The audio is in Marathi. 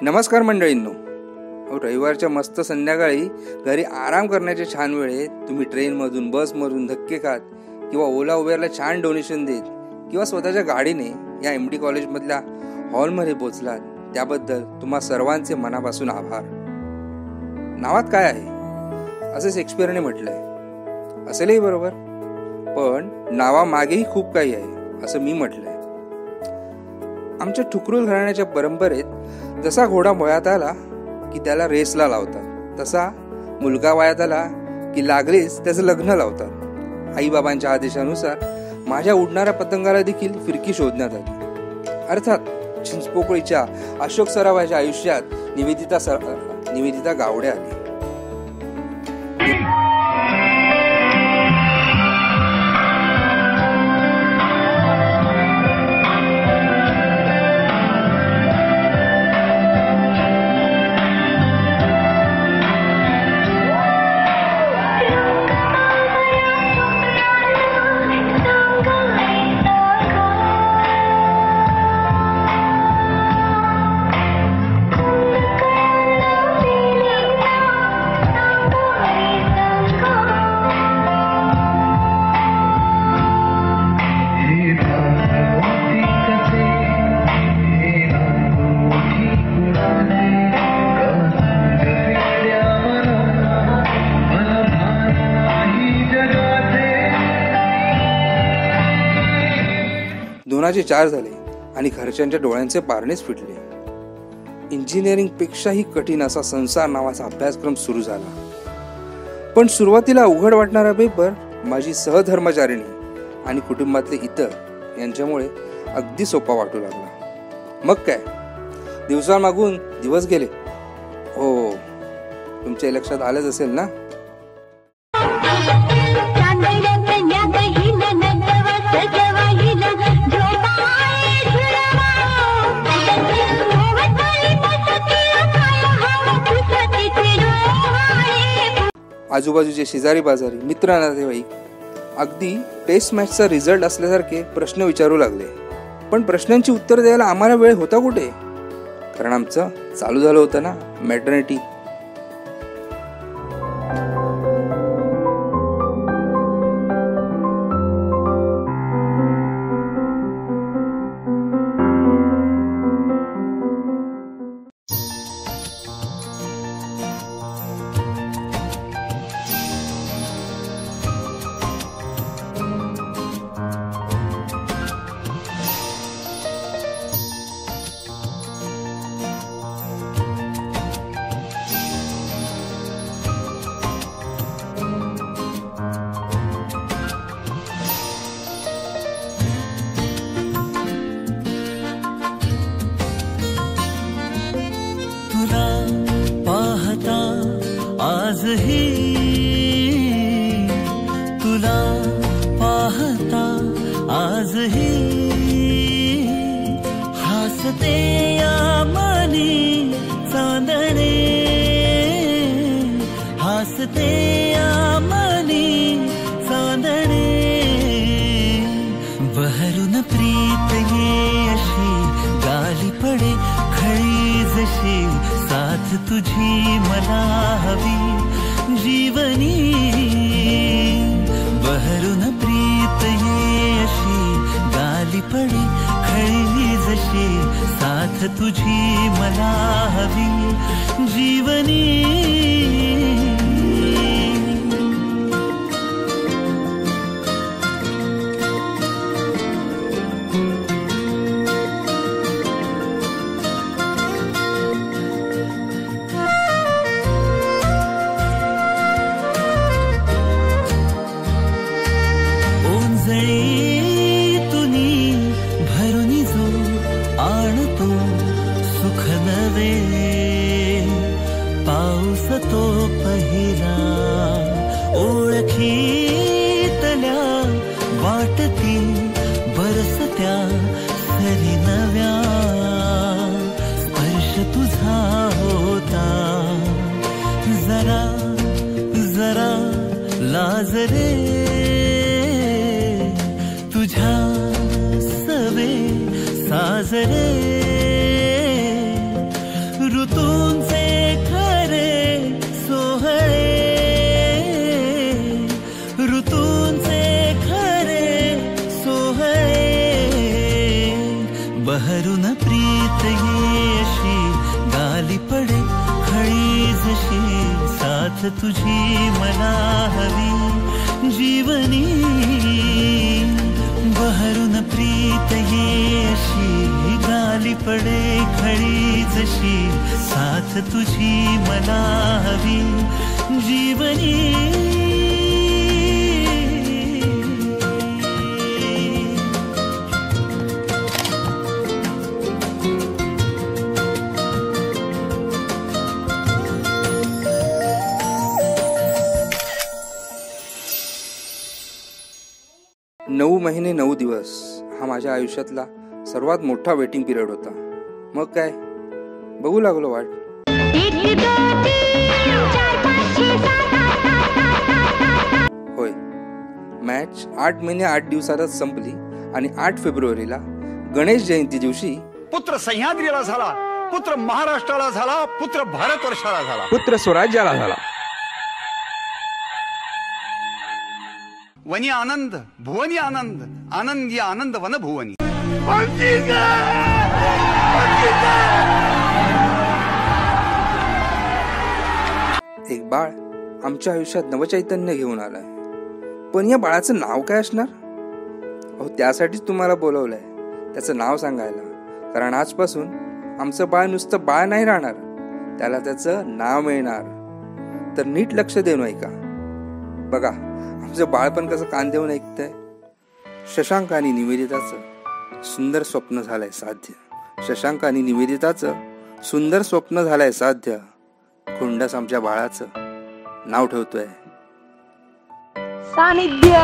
नमस्कार मंडळींनो. रविवारच्या मस्त संध्याकाळी घरी आराम करण्याच्या छान वेळेत तुम्ही ट्रेनमधून, बसमधून धक्के खात किंवा ओला उबेरला छान डोनेशन देत किंवा स्वतःच्या गाडीने या MD कॉलेजमधल्या हॉलमध्ये पोचलात, त्याबद्दल तुम्हा सर्वांचे मनापासून आभार. नावात काय आहे असे शेक्सपियरने म्हटलंय. असेलही बरोबर, पण नावामागेही खूप काही आहे असं मी म्हटलंय. आमच्या ठुकरूल घराण्याच्या परंपरेत जसा घोडा वयात आला की त्याला रेसला लावतात, तसा मुलगा वयात आला की लागलीच त्याचं लग्न लावतात. आईबाबांच्या आदेशानुसार माझ्या उडणाऱ्या पतंगाला देखील फिरकी शोधण्यात आली. अर्थात चिंचपोकळीच्या अशोक सरावाच्या आयुष्यात निवेदिता गावडे आली. दोनाचे 4 झाले आणि घरच्यांच्या डोळ्यांचे पारणेच फिटले. इंजिनिअरिंग पेक्षाही कठीण असा संसार नावाचा अभ्यासक्रम सुरू झाला. पण सुरुवातीला अवघड वाटणारा पेपर माझी सहधर्मचारिणी आणि कुटुंबातले इतर यांच्यामुळे अगदी सोपा वाटू लागला. मग काय, दिवसांमागून दिवस गेले. हो, तुमच्या लक्षात आलंच असेल ना. आजूबाजूचे शेजारी बाजारी, मित्र, नातेवाईक अगदी टेस्ट मॅचचा रिझल्ट असल्यासारखे प्रश्न विचारू लागले. पण प्रश्नांची उत्तर द्यायला आम्हाला वेळ होता कुठे, कारण आमचं चालू झालं होतं ना मॅटर्निटी. आजही तुला पाहता, आजही हसते या मनी चांदणे, हसते या मनी चांदणे. बहरून प्रीत ये अशी गाली पडे खळी जशी, साथ तुझी मला हवी जीवनी. बहरून प्रीत ये अशी गाली पडे खळी जशी, साथ तुझी मला हवी जीवनी. पाऊस तो पहिला ओळखीतल्या वाटती बरसत्या सरी नव्या, स्पर्श तुझा होता जरा जरा लाजरे, तुझ्या सवे साजरे. साथ तुझी मला हवी जीवनी, बहरून प्रीत ये अशी गाली पडे खळी जशी, साथ तुझी मला हवी जीवनी. नऊ महिने 9 दिवस हा माझ्या आयुष्यातला सर्वात मोठा वेटिंग पिरियड होता. मग काय, बघू लागलो वाट. होय, मॅच 8 महिने 8 दिवसातच संपली आणि 8 फेब्रुवारीला गणेश जयंती दिवशी पुत्र सह्याद्रीला झाला, पुत्र महाराष्ट्राला झाला, पुत्र भारतवर्षाला झाला, पुत्र स्वराज्याला झाला. वनी आनंद भुवनी आनंद, आनंदी आनंद वन भुवनी. एक बाळ आमच्या आयुष्यात नवचैतन्य घेऊन आलाय. पण या बाळाचं नाव काय असणार? अहो, त्यासाठीच तुम्हाला बोलवलंय, त्याचं नाव सांगायला. कारण आजपासून आमचं बाळ नुसतं बाळ नाही राहणार, त्याला त्याचं नाव मिळणार. तर नीट लक्ष देऊन ऐका. बघा, आमचं बाळ पण कसं कान देऊन ऐकतंय. शशांक आणि निवेदिताचं सुंदर स्वप्न झालंय साध्य. शशांक आणि निवेदिताचं सुंदर स्वप्न झालंय साध्य. खुंडस आमच्या बाळाचं नाव ठेवतोय सानिध्य.